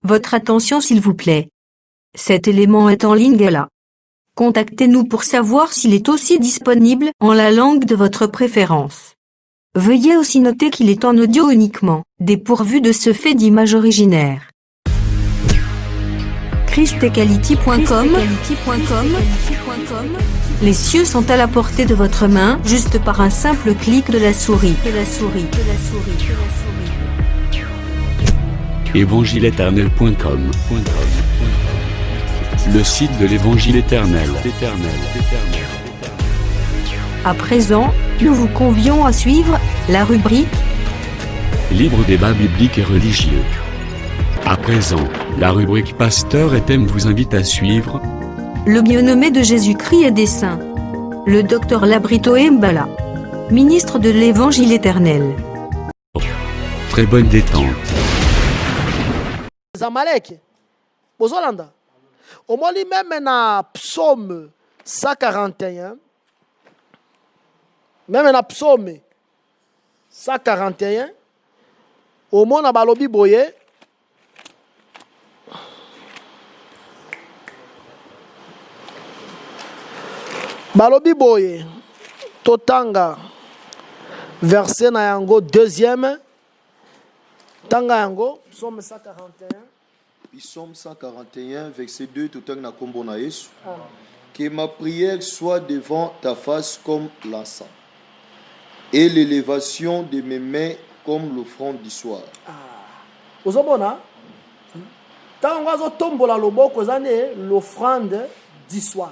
Votre attention s'il vous plaît. Cet élément est en ligne là. Contactez-nous pour savoir s'il est aussi disponible en la langue de votre préférence. Veuillez aussi noter qu'il est en audio uniquement, dépourvu de ce fait d'image originaire. christequality.com. Les cieux sont à la portée de votre main, juste par un simple clic de la souris. Évangileéternel.com, le site de l'Évangile éternel. À présent, nous vous convions à suivre la rubrique Libre débat biblique et religieux. À présent, la rubrique Pasteur et thème vous invite à suivre Le bien-aimé de Jésus-Christ et des saints. Le docteur Labrito Mbala, ministre de l'Évangile éternel. Très bonne détente. Zamalek, Bozolanda. Au moins, même dans Psaume 141, même dans Psaume 141, au moins, dans Balobi Boye, Balobi Boye, Totanga, verset na yango, deuxième, Tanga yango, Psaume 141. Psaume 141, verset 2, tout en na kombo na Yesu. Que ma prière soit devant ta face comme l'encens, et l'élévation de mes mains comme l'offrande du soir. Ozobona, tant qu'on tombola loboko zane l'offrande du soir.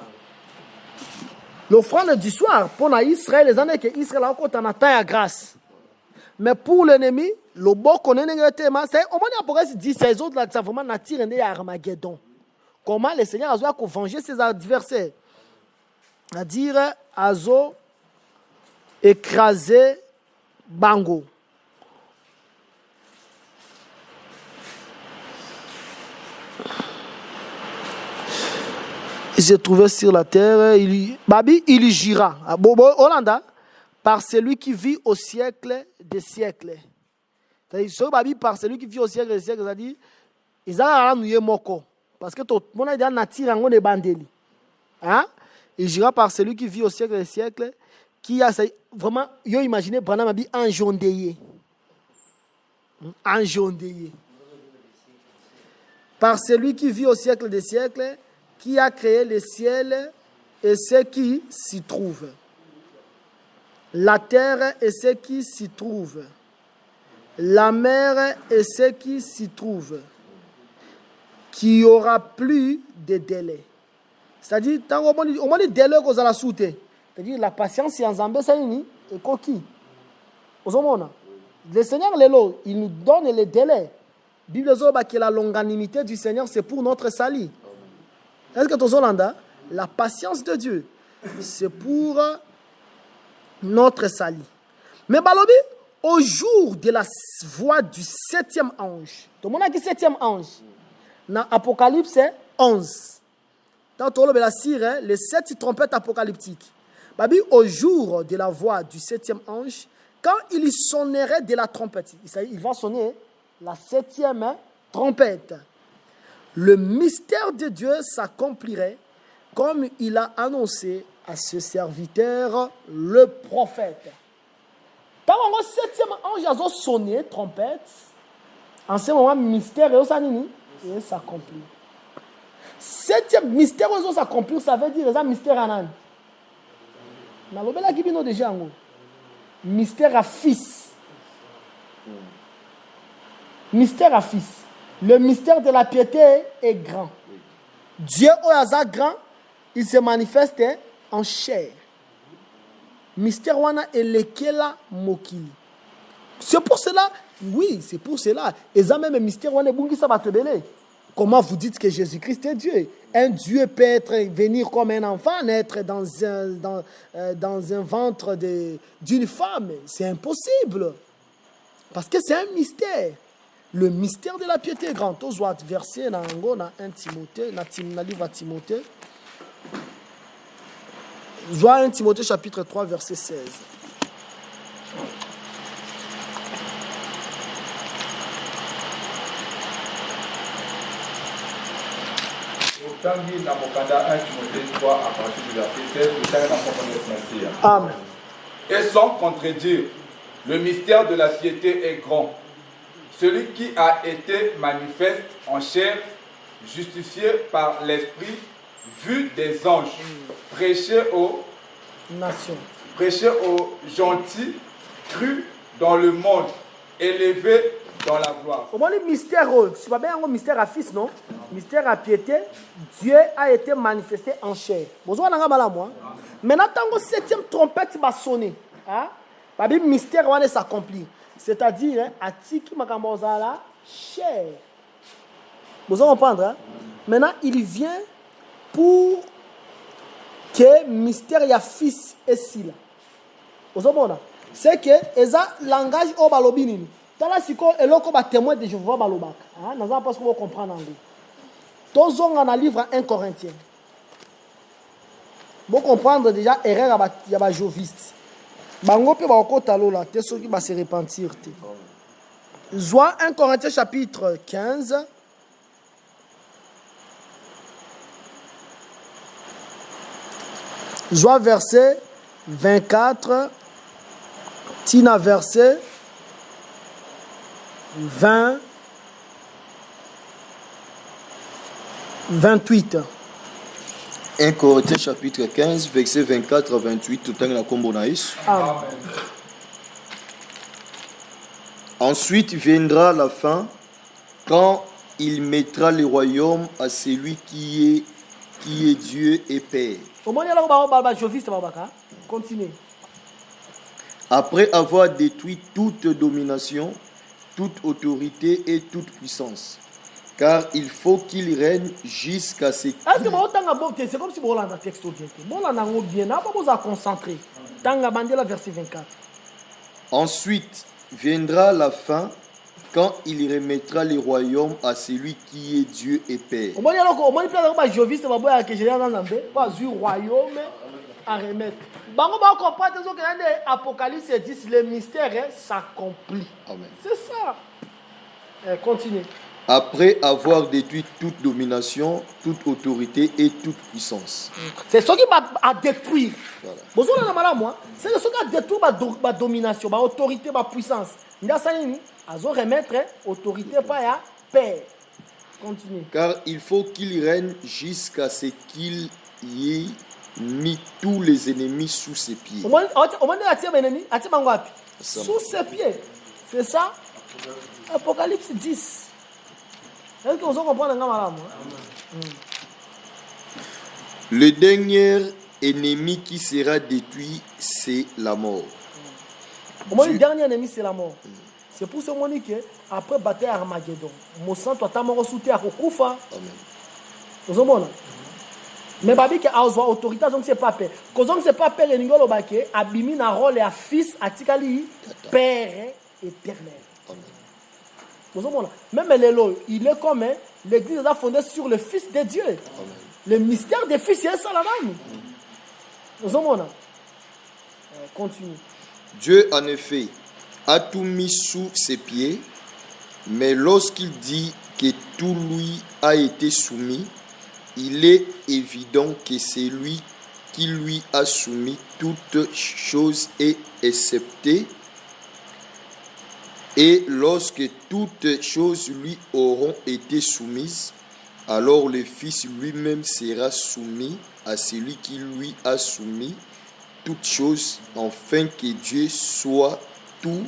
L'offrande du soir pour Israël, les années que Israël a encore en taille à grâce. Mais pour l'ennemi, le boko n'est pas tellement. Au moins, il y a dit ces autres là qui sont vraiment nature et Armageddon. Comment le Seigneur a venger ses adversaires? C'est-à-dire, Azo écraser Bango. Il s'est trouvé sur la terre, il gira. Hollanda, par celui qui vit au siècle des siècles. C'est-à-dire, par celui qui vit au siècle des siècles, c'est-à-dire, ils ont nous moko. Parce que tout le monde a dit nature en de bandeli. Hein? Il gira par celui qui vit au siècle des siècles, qui a vraiment, yo imaginez, Branham a dit enjondé. Enjondé. Par celui qui vit au siècle des siècles, qui a créé le ciel et ce qui s'y trouve, la terre et ce qui s'y trouve, la mer et ce qui s'y trouve, qui aura plus de délai. C'est-à-dire, au moins les délais qu'on a la soute, c'est-à-dire la patience et en Zambé, c'est une et coquille. Le Seigneur, il nous donne les délais. La Bible dit que la longanimité du Seigneur, c'est pour notre salut. Est-ce que tu as la patience de Dieu, c'est pour notre salut. Mais balobi, au jour de la voix du septième ange, tout le monde a dit septième ange. Dans Apocalypse 11. Dans tout le monde les sept trompettes apocalyptiques. Babi, au jour de la voix du septième ange, quand il sonnerait de la trompette, il va sonner la septième trompette. Le mystère de Dieu s'accomplirait comme il a annoncé à ce serviteur, le prophète. Quand le septième ange a sonné trompette, en ce moment, mystère et s'accomplit. Septième mystère et s'accomplir, ça veut dire que mystère à nan. Dans le bel qui déjà mystère à fils. Mystère à fils. Le mystère de la piété est grand. Dieu est grand, il se manifeste en chair. Mystère wana elekela mokili. C'est pour cela, oui, c'est pour cela. Et ça même mystère wana bungi sa batebele. Comment vous dites que Jésus-Christ est Dieu? Un Dieu peut venir comme un enfant, naître dans un ventre d'une femme. C'est impossible. Parce que c'est un mystère. Le mystère de la piété est grand. Tous les versets dans 1 Timothée, dans le livre à Timothée. 1 Timothée chapitre 3, verset 16. Amen. Et sans contredire, le mystère de la piété est grand. Celui qui a été manifeste en chair, justifié par l'Esprit, vu des anges, prêché aux Nation. gentils, cru dans le monde, élevé dans la gloire. Au moins, le mystère, c'est pas bien un mystère à fils, non? Mystère à piété, Dieu a été manifesté en chair. Bonjour, moi. Maintenant, tant que septième trompette va sonner, le mystère va s'accomplir. C'est-à-dire, à Tiki Makamozala, chair. Vous allez comprendre, Maintenant, il vient pour que le mystère y a fils et si là. Vous allez comprendre? C'est que, le langage au balobini. Dans la psycho, et là, comme témoin de Jéhovah balobak. Nous allons pas comprendre anglais. Tous on a livre 1 Corinthiens. Vous comprendre déjà, erreur il y a des jovistes. Bango pe ba ko talo la, te ceux qui va se repentir. Joie 1 Corinthiens chapitre 15. Joie verset 24. Tina verset 20. 28. 1 Corinthiens chapitre 15, verset 24 à 28, tout le temps la combonaïs. Amen. Ensuite viendra la fin, quand il mettra le royaume à celui qui est Dieu et Père. Continuez. Après avoir détruit toute domination, toute autorité et toute puissance. Car il faut qu'il règne jusqu'à ce qu'il... C'est comme si vous avez un texte bien. Vous avez bien, vous avez concentré. Verset 24. Ensuite viendra la fin, quand il remettra le royaume à celui qui est Dieu et Père. Apocalypse 10, le mystère s'accomplit. Amen. C'est ça. Continuez. Après avoir détruit toute domination, toute autorité et toute puissance. C'est ce qui va détruire. Voilà. C'est ce qui a détruit la domination, l'autorité, la puissance. Il a remettre autorité par la paix. Continue. Car il faut qu'il règne jusqu'à ce qu'il y ait mis tous les ennemis sous ses pieds. Sous ses pieds. C'est ça? Apocalypse 10. Est-ce que vous comprenez? Le dernier ennemi qui sera détruit, c'est la mort. Le dernier ennemi, c'est la mort. C'est pour ce moment que après bataille Armageddon, mon sang doit être soutenu à Kokufa. Vous comprenez? Mais babi que a autorité donc c'est pas père. Cause c'est pas père et ngolo baké abimi na rôle et fils atikali père éternel. Vous comprenez? Même l'élo, il est comme l'église a fondé sur le fils de Dieu. Amen. Le mystère des fils c'est ça là-bas. Vous comprenez? Continue. Dieu en effet a tout mis sous ses pieds, mais lorsqu'il dit que tout lui a été soumis, il est évident que c'est lui qui lui a soumis toutes choses et excepté. Et lorsque toutes choses lui auront été soumises, alors le Fils lui-même sera soumis à celui qui lui a soumis toutes choses, afin que Dieu soit tout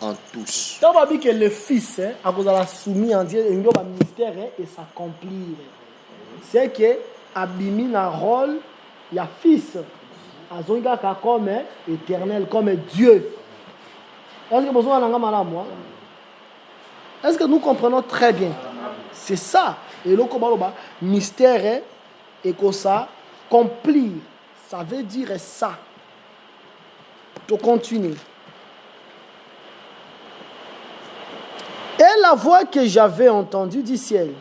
en tous. Quand on dit que le Fils a soumis en Dieu, il y a un ministère et s'accomplir. C'est que abimi na rôle, il y a Fils, comme éternel, comme Dieu. Est-ce que vous avez moi? Est-ce que nous comprenons très bien? C'est ça. Et le mystère et que ça accomplir. Ça veut dire ça. Tu continues. Et la voix que j'avais entendue du ciel.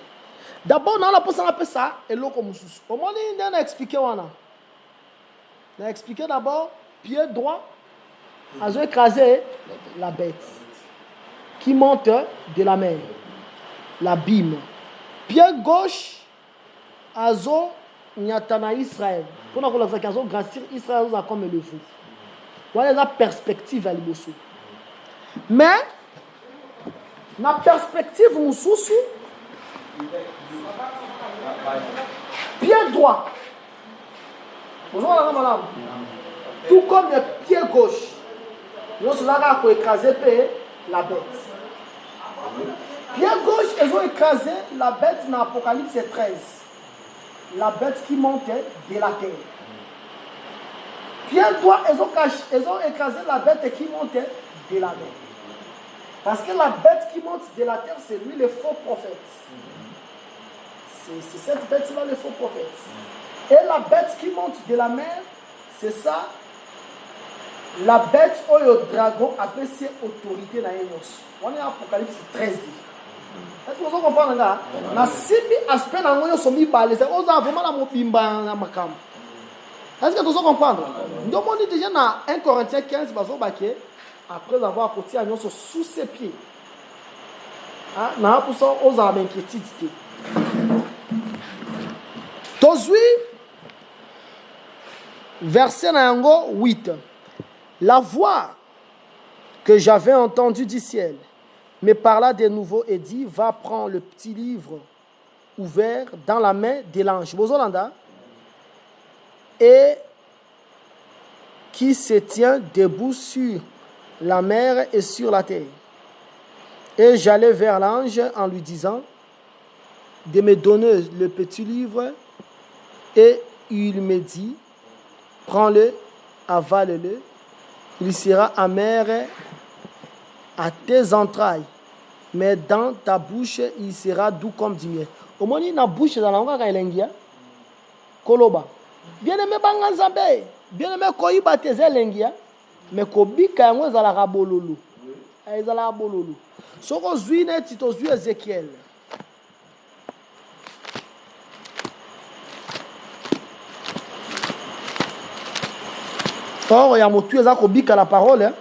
D'abord, on a appelé ça et l'eau comme sous. Comment on a expliqué? On a expliqué d'abord, pied droit, a écrasé la bête qui monte de la mer, l'abîme. Pied gauche, azo nyatana Israël. Pour nous dire azo grandir Israël comme le fou. Voilà la perspective à liboso. Mais la perspective mususu pied droit. Tout comme le pied gauche. Nous avons écrasé la bête. Pied gauche, ils ont écrasé la bête dans l'Apocalypse 13. La bête qui montait de la terre. Pied droit, ils ont écrasé la bête qui montait de la mer. Parce que la bête qui monte de la terre, c'est lui le faux prophète. C'est cette bête-là le faux prophète. Et la bête qui monte de la mer, c'est ça. La bête ou le dragon appelle ses autorités dans les noces. On est en Apocalypse 13. Est-ce que vous comprenez là? Na sibi aspect na ngoyo somi balé, c'est oza vraiment na mobimba na makam. Est-ce que vous comprenez? Donc on est déjà dans 1 Corinthiens 15 bazo baké après avoir côté à noso sous ses pieds. Ah, na pour ça oza m'inquiétude. Tozui verset nango 8. La voix que j'avais entendue du ciel me parla de nouveau et dit, va prendre le petit livre ouvert dans la main de l'ange Bozolanda et qui se tient debout sur la mer et sur la terre. Et j'allai vers l'ange en lui disant de me donner le petit livre et il me dit, prends-le, avale-le, il sera amer à tes entrailles, mais dans ta bouche, il sera doux comme du miel. Au moins, il y a une bouche dans la langue Koloba. Bien aimé Banganzabe, bien aimé Koyiba Tezelengia, mais Kobika yango ezalaka bololo. Ezalaka bololo. Soko zwi ne tito zwi Ezekiel. Or, il y a motu eza kobika la parole.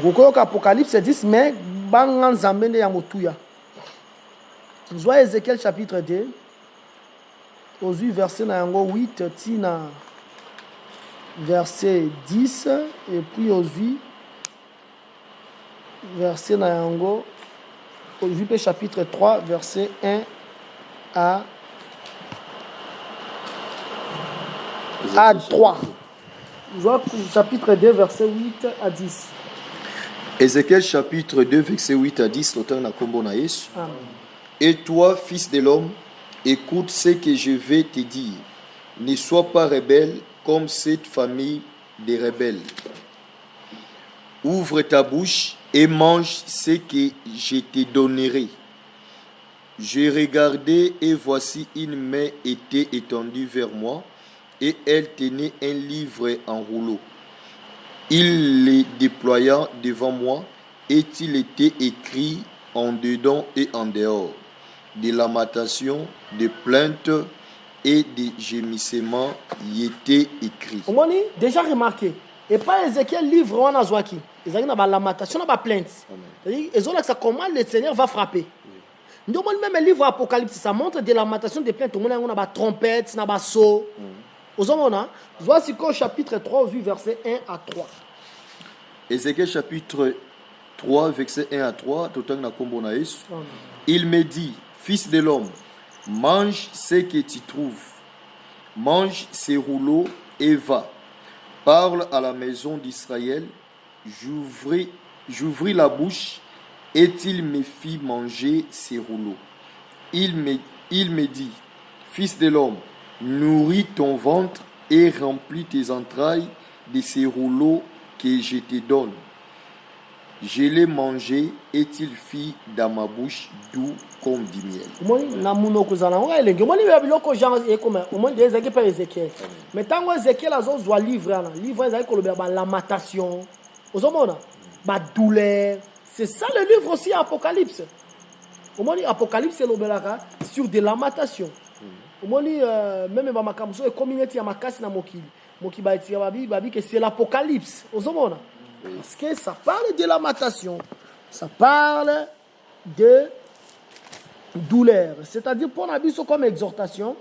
Au Apocalypse 10, mais Banganzabe ne ya motu ya. Zoa Ezekiel chapitre 2. Aujourd'hui, verset 8, tina verset 10, et puis aujourd'hui, verset aujourd'hui, chapitre 3, verset 1 à 3. Chapitre 2, verset 8 à 10. Ézéchiel chapitre 2, verset 8 à 10, l'auteur na kombo na Yesu. Et toi, fils de l'homme, écoute ce que je vais te dire. Ne sois pas rebelle comme cette famille de rebelles. Ouvre ta bouche et mange ce que je te donnerai. J'ai regardé et voici une main était étendue vers moi et elle tenait un livre en rouleau. Il le déploya devant moi et il était écrit en dedans et en dehors. De lamentation, de plaintes et de gémissements y étaient écrits. On a déjà remarqué. Et pas Ézéchiel livre on a zoaki. Ils ont la lamentation, la plainte. Ils ont là comment le Seigneur va frapper. Nous même le livre Apocalypse, ça montre de lamentation, de plaintes. On a trompette, on a saut. Aux hommes on a. Voici qu'au chapitre 3, verset 1 à 3. Ézéchiel chapitre 3, verset 1 à 3. Il me dit, fils de l'homme, mange ce que tu trouves, mange ces rouleaux et va. Parle à la maison d'Israël. J'ouvris la bouche et il me fit manger ces rouleaux. Il me dit, fils de l'homme, nourris ton ventre et remplis tes entrailles de ces rouleaux que je te donne. Je l'ai mangé et il fit dans ma bouche doux comme du miel. Mais tant que Ézéchiel a un livre a lamentation, la douleur. C'est ça le livre aussi Apocalypse. Apocalypse c'est sur des lamentations. Même ma communauté est communauté à ma casse na mokili. C'est l'Apocalypse. Parce que ça parle de lamentation, ça parle de douleur. C'est-à-dire pour Nabiso comme exhortation,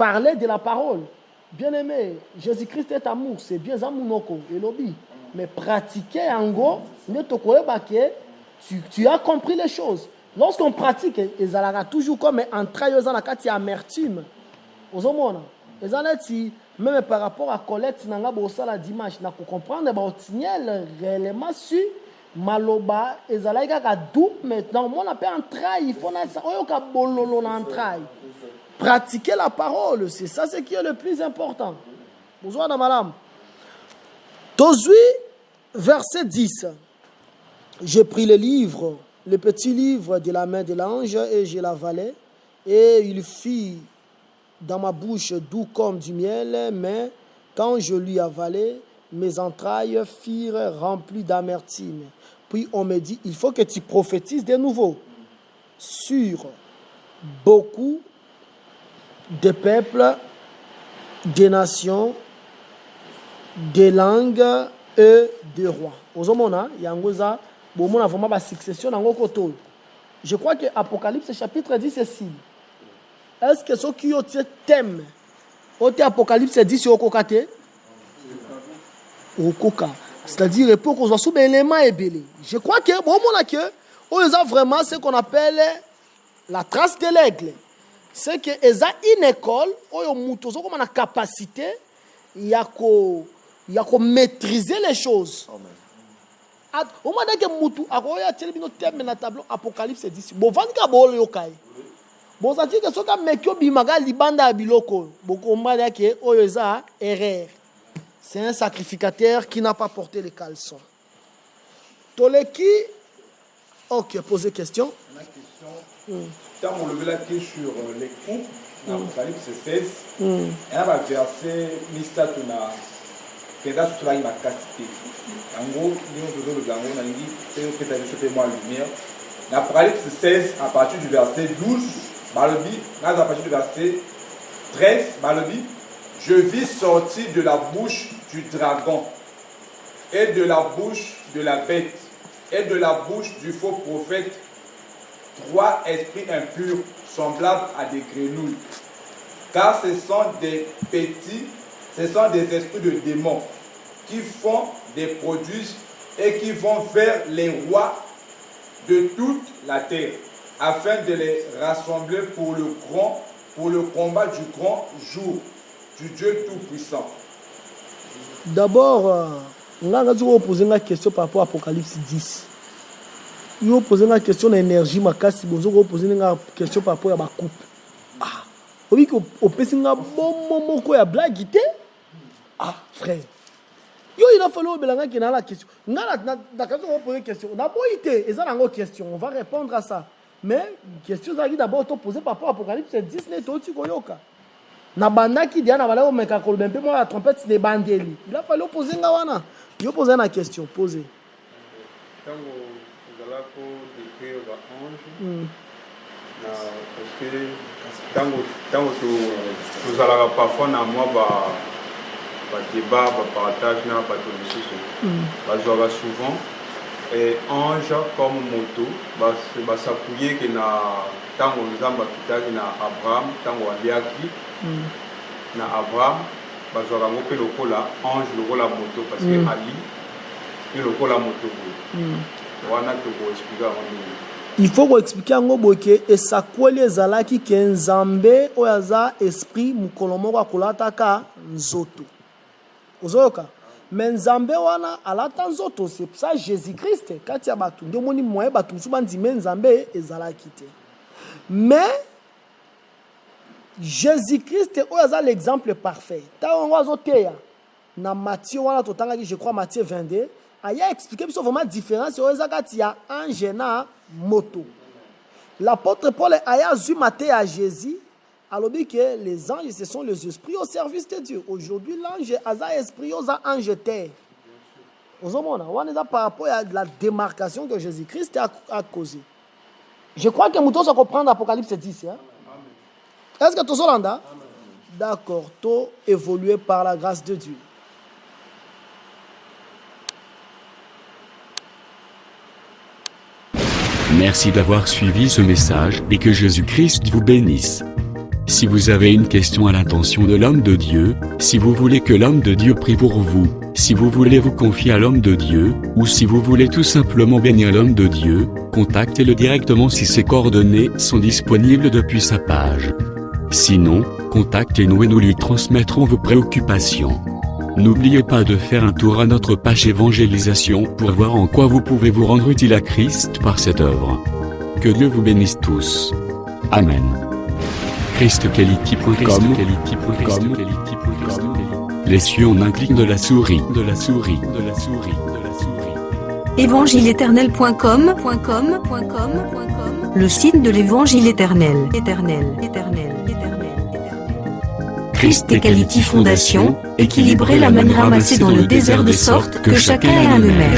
parler de la parole. Bien-aimé, Jésus-Christ est amour, c'est bien amour, et lobby. Mais pratiquer en gros, tu as compris les choses. Lorsqu'on pratique, ils ont toujours comme un travail, ils ont amertume. Même par rapport à Colette, ils ont la dimanche, ils ont comprendre, ils ont réellement su. Maloba, ils ont doux, mais dans le monde, on appelle un travail, il faut un travail. Pratiquer la parole, c'est ça ce qui est le plus important. Bonjour, madame. Tozui, verset 10. J'ai pris le livre, le petit livre de la main de l'ange, et je l'avalai, et il fit dans ma bouche doux comme du miel, mais quand je lui avalai, mes entrailles firent remplies d'amertume. Puis on me dit, il faut que tu prophétises de nouveau sur beaucoup de peuples, des nations, des langues et des rois. Je crois que Apocalypse chapitre 10 c'est si. Est-ce que ceux qui ont thème, Apocalypse 10 sur Okokate? Okoka. C'est-à-dire pour qu'on soit sous l'élément et belé. Je crois que bon on a que on a vraiment ce qu'on appelle la trace de l'aigle. C'est que ils ont une école où ils ont comme la capacité il y a qu'on maîtriser les choses. Au moment que mutu akoya tellement thème na tableau Apocalypse 10. Bon vanga bolo yokai. Bon ça dit que soka mekyo bimaga libanda biloko. Boko mbala ke oyoza erreur. C'est un sacrificateur qui n'a pas porté les caleçons. Toleki, ok, posez question. La question, quand on levait la question sur les coupes, dans l'Apocalypse 16, il y a un verset, Mistatuna, qui est là sur la capacité. En gros, nous le Gango, on a dit, c'est moi la lumière. L'Apocalypse 16, à partir du verset 12, Balobi, à partir du verset 13, Balobi, je vis sortir de la bouche du dragon et de la bouche de la bête et de la bouche du faux prophète 3 esprits impurs semblables à des grenouilles. Car ce sont des petits, ce sont des esprits de démons qui font des prodiges et qui vont vers les rois de toute la terre afin de les rassembler pour le combat du grand jour du Dieu Tout-Puissant. D'abord, on a posé une question par rapport à Apocalypse 10. Il a posé une question d'énergie, mais on a posé une question par rapport à ma coupe. Ah, oui, on peut se dire bon moment quoi, blague. Ah, frère. Il a fallu que la question. On a posé une question. D'abord, il y a une question. On va répondre à ça. Mais la question d'abord posée par rapport à Apocalypse 10, n'est pas aussi koyoka. Na banda qui dit na bala o meka kolbe mpe moi la trompette de bandeli. Il a fallu poser ngawana. Yo poser une question, poser. Tango zalako décrire ba ange. Na parce que tango to zalaka parfois na moi ba débat, ba partage na ba tolisiso. Ba joga souvent et ange comme moto ba s'appuyer que na tango nzamba kitaki na Abraham tango aliaki na Abraham bazwaka ngo mpe lokola ange lokola moto parce que ali ye lokola moto wana tokoexplike yango nini. Il faut koexplike yango boke esakweli ezalaki ke nzambe oyo aza esprit mokolo moko akolataka nzoto ozoyoka me nzambe wana alata nzoto. C'est pour ça Jésus-Christ kati ya bato nde omoni moye bato mosusu bandime nzambe ezalaki te. Mais Jésus-Christ est l'exemple parfait. Dans Matthieu, je crois Matthieu 22, il a expliqué vraiment la différence entre ange et moto. L'apôtre Paul a vu Matthieu à Jésus, alors que les anges, ce sont les esprits au service de Dieu. Aujourd'hui, l'ange a un esprit, aux ange terre. Par rapport à la démarcation que Jésus-Christ a causée. Je crois que nous devons comprendre l'Apocalypse 10. Hein? Est-ce que tu es là? D'accord, tout évolué par la grâce de Dieu. Merci d'avoir suivi ce message et que Jésus-Christ vous bénisse. Si vous avez une question à l'intention de l'homme de Dieu, si vous voulez que l'homme de Dieu prie pour vous, si vous voulez vous confier à l'homme de Dieu, ou si vous voulez tout simplement bénir l'homme de Dieu, contactez-le directement si ses coordonnées sont disponibles depuis sa page. Sinon, contactez-nous et nous lui transmettrons vos préoccupations. N'oubliez pas de faire un tour à notre page évangélisation pour voir en quoi vous pouvez vous rendre utile à Christ par cette œuvre. Que Dieu vous bénisse tous. Amen. ChristQuality.com. Les cieux en un clic de la souris. Évangile-éternel.com, le site de l'évangile éternel. Christ Equality Fondation, équilibrer la manne ramassée dans le désert de sorte que chacun ait un email.